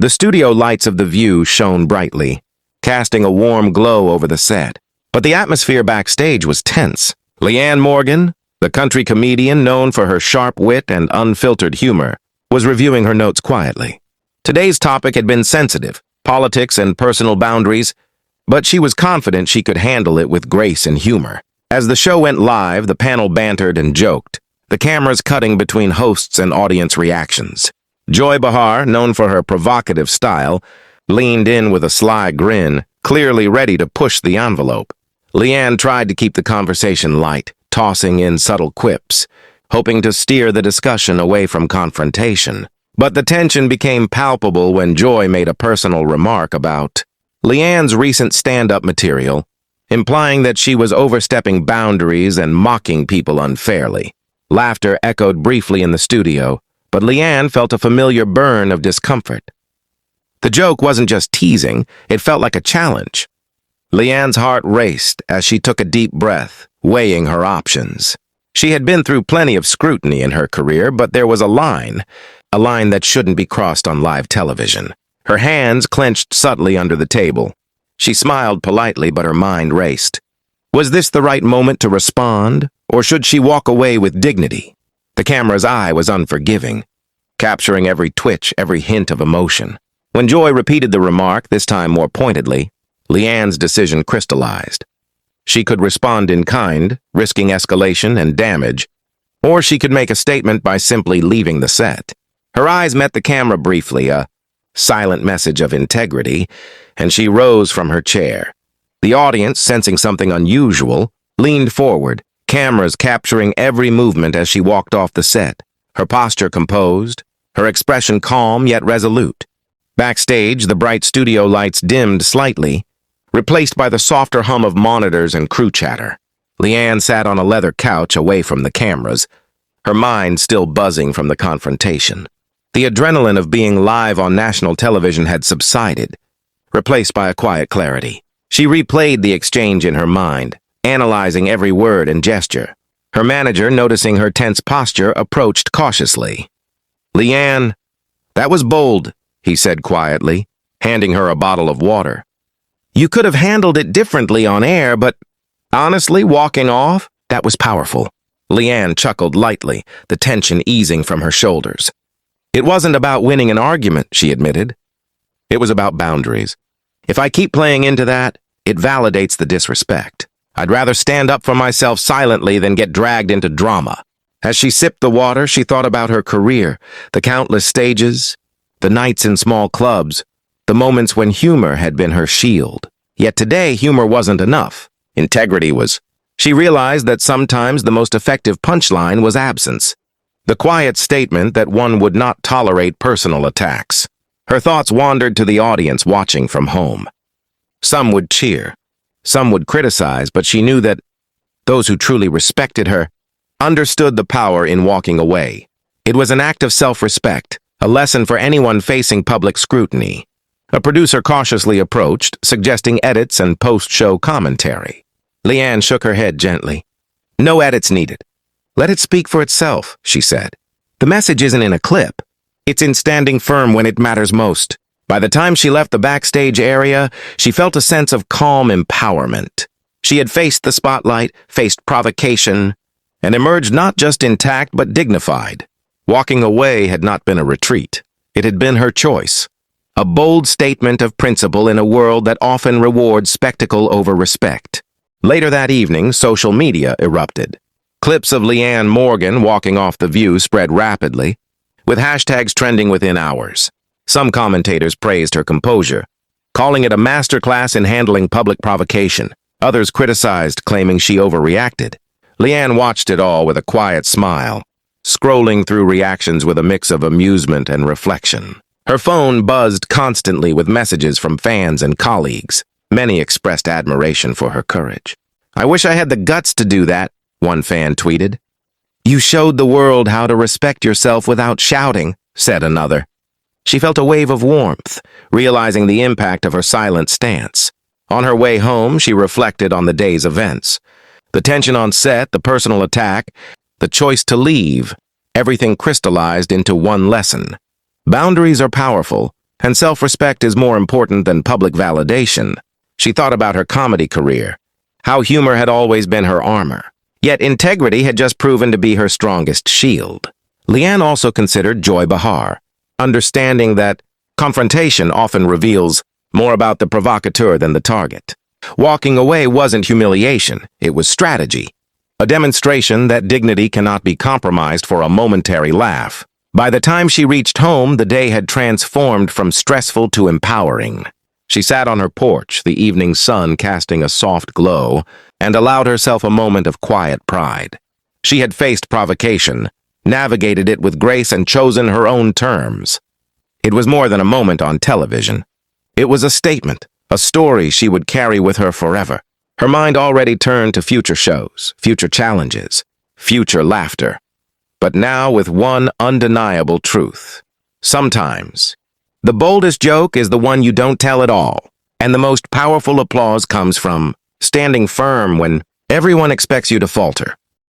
The studio lights of The View shone brightly, casting a warm glow over the set. But the atmosphere backstage was tense. Leanne Morgan, the country comedian known for her sharp wit and unfiltered humor, was reviewing her notes quietly. Today's topic had been sensitive, politics and personal boundaries, but she was confident she could handle it with grace and humor. As the show went live, the panel bantered and joked, the cameras cutting between hosts and audience reactions. Joy Behar, known for her provocative style, leaned in with a sly grin, clearly ready to push the envelope. Leanne tried to keep the conversation light, tossing in subtle quips, hoping to steer the discussion away from confrontation. But the tension became palpable when Joy made a personal remark about Leanne's recent stand-up material, implying that she was overstepping boundaries and mocking people unfairly. Laughter echoed briefly in the studio, but Leanne felt a familiar burn of discomfort. The joke wasn't just teasing, it felt like a challenge. Leanne's heart raced as she took a deep breath, weighing her options. She had been through plenty of scrutiny in her career, but there was a line that shouldn't be crossed on live television. Her hands clenched subtly under the table. She smiled politely, but her mind raced. Was this the right moment to respond, or should she walk away with dignity? The camera's eye was unforgiving, capturing every twitch, every hint of emotion. When Joy repeated the remark, this time more pointedly, Leanne's decision crystallized. She could respond in kind, risking escalation and damage, or she could make a statement by simply leaving the set. Her eyes met the camera briefly, a silent message of integrity, and she rose from her chair. The audience, sensing something unusual, leaned forward, cameras capturing every movement as she walked off the set, her posture composed, her expression calm yet resolute. Backstage, the bright studio lights dimmed slightly, replaced by the softer hum of monitors and crew chatter. Leanne sat on a leather couch away from the cameras, her mind still buzzing from the confrontation. The adrenaline of being live on national television had subsided, replaced by a quiet clarity. She replayed the exchange in her mind, analyzing every word and gesture. Her manager, noticing her tense posture, approached cautiously. "Leanne, that was bold," he said quietly, handing her a bottle of water. "You could have handled it differently on air, but honestly, walking off, that was powerful." Leanne chuckled lightly, the tension easing from her shoulders. "It wasn't about winning an argument," she admitted. "It was about boundaries. If I keep playing into that, it validates the disrespect. I'd rather stand up for myself silently than get dragged into drama." As she sipped the water, she thought about her career, the countless stages, the nights in small clubs, the moments when humor had been her shield. Yet today, humor wasn't enough. Integrity was. She realized that sometimes the most effective punchline was absence. The quiet statement that one would not tolerate personal attacks. Her thoughts wandered to the audience watching from home. Some would cheer. Some would criticize, but she knew that those who truly respected her understood the power in walking away. It was an act of self-respect, a lesson for anyone facing public scrutiny. A producer cautiously approached, suggesting edits and post-show commentary. Leanne shook her head gently. "No edits needed. Let it speak for itself," she said. "The message isn't in a clip. It's in standing firm when it matters most." By the time she left the backstage area, she felt a sense of calm empowerment. She had faced the spotlight, faced provocation, and emerged not just intact but dignified. Walking away had not been a retreat. It had been her choice. A bold statement of principle in a world that often rewards spectacle over respect. Later that evening, social media erupted. Clips of Leanne Morgan walking off The View spread rapidly, with hashtags trending within hours. Some commentators praised her composure, calling it a masterclass in handling public provocation. Others criticized, claiming she overreacted. Leanne watched it all with a quiet smile, scrolling through reactions with a mix of amusement and reflection. Her phone buzzed constantly with messages from fans and colleagues. Many expressed admiration for her courage. "I wish I had the guts to do that," one fan tweeted. "You showed the world how to respect yourself without shouting," said another. She felt a wave of warmth, realizing the impact of her silent stance. On her way home, she reflected on the day's events. The tension on set, the personal attack, the choice to leave, everything crystallized into one lesson. Boundaries are powerful, and self-respect is more important than public validation. She thought about her comedy career, how humor had always been her armor, yet integrity had just proven to be her strongest shield. Leanne also considered Joy Behar, understanding that confrontation often reveals more about the provocateur than the target. Walking away wasn't humiliation, it was strategy, a demonstration that dignity cannot be compromised for a momentary laugh. By the time she reached home, the day had transformed from stressful to empowering. She sat on her porch, the evening sun casting a soft glow, and allowed herself a moment of quiet pride. She had faced provocation, navigated it with grace, and chosen her own terms. It was more than a moment on television. It was a statement, a story she would carry with her forever. Her mind already turned to future shows, future challenges, future laughter. But now with one undeniable truth. Sometimes, the boldest joke is the one you don't tell at all, and the most powerful applause comes from standing firm when everyone expects you to falter.